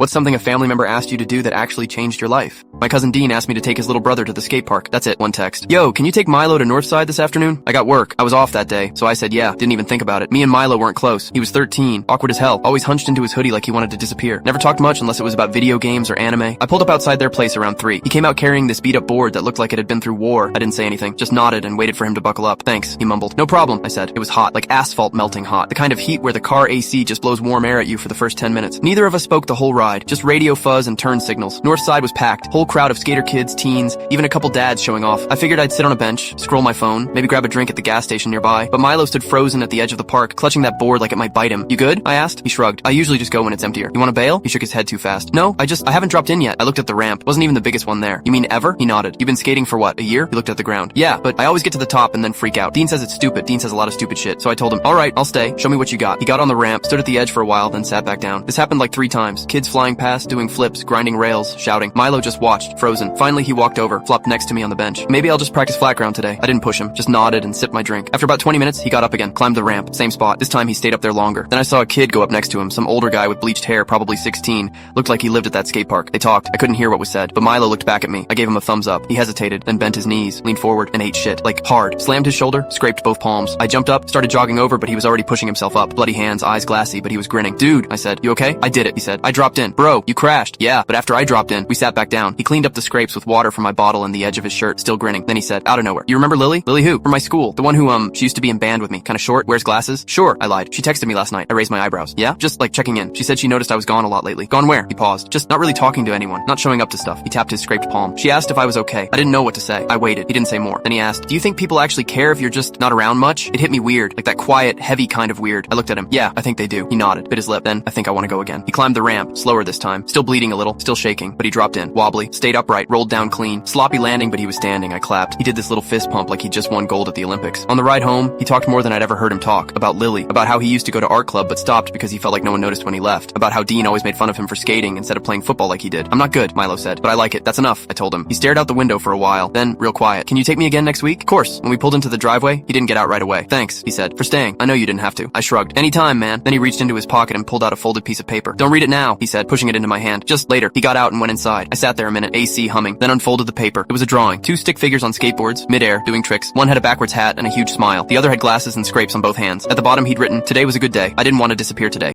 What's something a family member asked you to do that actually changed your life? My cousin Dean asked me to take his little brother to the skate park. That's it, one text. Yo, can you take Milo to Northside this afternoon? I got work. I was off that day, so I said yeah. Didn't even think about it. Me and Milo weren't close. He was 13, awkward as hell, always hunched into his hoodie like he wanted to disappear. Never talked much unless it was about video games or anime. I pulled up outside their place around 3. He came out carrying this beat-up board that looked like it had been through war. I didn't say anything, just nodded and waited for him to buckle up. Thanks, he mumbled. No problem, I said. It was hot, like asphalt melting hot. The kind of heat where the car AC just blows warm air at you for the first 10 minutes. Neither of us spoke the whole ride, just radio fuzz and turn signals. Northside was packed, whole crowd of skater kids, teens, even a couple dads showing off. I figured I'd sit on a bench, scroll my phone, maybe grab a drink at the gas station nearby, but Milo stood frozen at the edge of the park, clutching that board like it might bite him. You good? I asked. He shrugged. I usually just go when it's emptier. You wanna bail? He shook his head too fast. No, I haven't dropped in yet. I looked at the ramp. Wasn't even the biggest one there. You mean ever? He nodded. You've been skating for what, a year? He looked at the ground. Yeah, but I always get to the top and then freak out. Dean says it's stupid. Dean says a lot of stupid shit. So I told him, alright, I'll stay. Show me what you got. He got on the ramp, stood at the edge for a while, then sat back down. This happened like 3 times. Kids flying past, doing flips, grinding rails, shouting. Milo just watched, frozen. Finally, he walked over, flopped next to me on the bench. Maybe I'll just practice flat ground today. I didn't push him, just nodded and sipped my drink. After about 20 minutes, he got up again, climbed the ramp, same spot. This time he stayed up there longer. Then I saw a kid go up next to him, some older guy with bleached hair, probably 16. Looked like he lived at that skate park. They talked. I couldn't hear what was said, but Milo looked back at me. I gave him a thumbs up. He hesitated, then bent his knees, leaned forward, and ate shit. Like, hard. Slammed his shoulder, scraped both palms. I jumped up, started jogging over, but he was already pushing himself up. Bloody hands, eyes glassy, but he was grinning. Dude, I said, you okay? I did it, he said. I dropped in. Bro, you crashed. Yeah, but after I dropped in, we sat back down. He cleaned up the scrapes with water from my bottle and the edge of his shirt, still grinning. Then he said, out of nowhere, you remember Lily? Lily who? From my school. The one who, she used to be in band with me. Kinda short, wears glasses? Sure, I lied. She texted me last night. I raised my eyebrows. Yeah? Just like checking in. She said she noticed I was gone a lot lately. Gone where? He paused. Just not really talking to anyone. Not showing up to stuff. He tapped his scraped palm. She asked if I was okay. I didn't know what to say. I waited. He didn't say more. Then he asked, do you think people actually care if you're just not around much? It hit me weird. Like that quiet, heavy kind of weird. I looked at him. Yeah, I think they do. He nodded, bit his lip. Then, I think I want to go again. He climbed the ramp, slower this time. Still bleeding a little, still shaking, but he dropped in. Wobbly, stayed upright, rolled down clean. Sloppy landing, but he was standing. I clapped. He did this little fist pump like he just won gold at the Olympics. On the ride home, he talked more than I'd ever heard him talk. About Lily. About how he used to go to art club but stopped because he felt like no one noticed when he left. About how Dean always made fun of him for skating instead of playing football like he did. I'm not good, Milo said, but I like it. That's enough, I told him. He stared out the window for a while, then, real quiet. Can you take me again next week? Of course. When we pulled into the driveway, he didn't get out right away. Thanks, he said, for staying. I know you didn't have to. I shrugged. Anytime, man. Then he reached into his pocket and pulled out a folded piece of paper. Don't read it now, he said, pushing it into my hand. Just later. He got out and went inside. I sat there a minute, AC humming, then unfolded the paper. It was a drawing. 2 stick figures on skateboards, midair, doing tricks. One had a backwards hat and a huge smile. The other had glasses and scrapes on both hands. At the bottom he'd written, today was a good day. I didn't want to disappear today.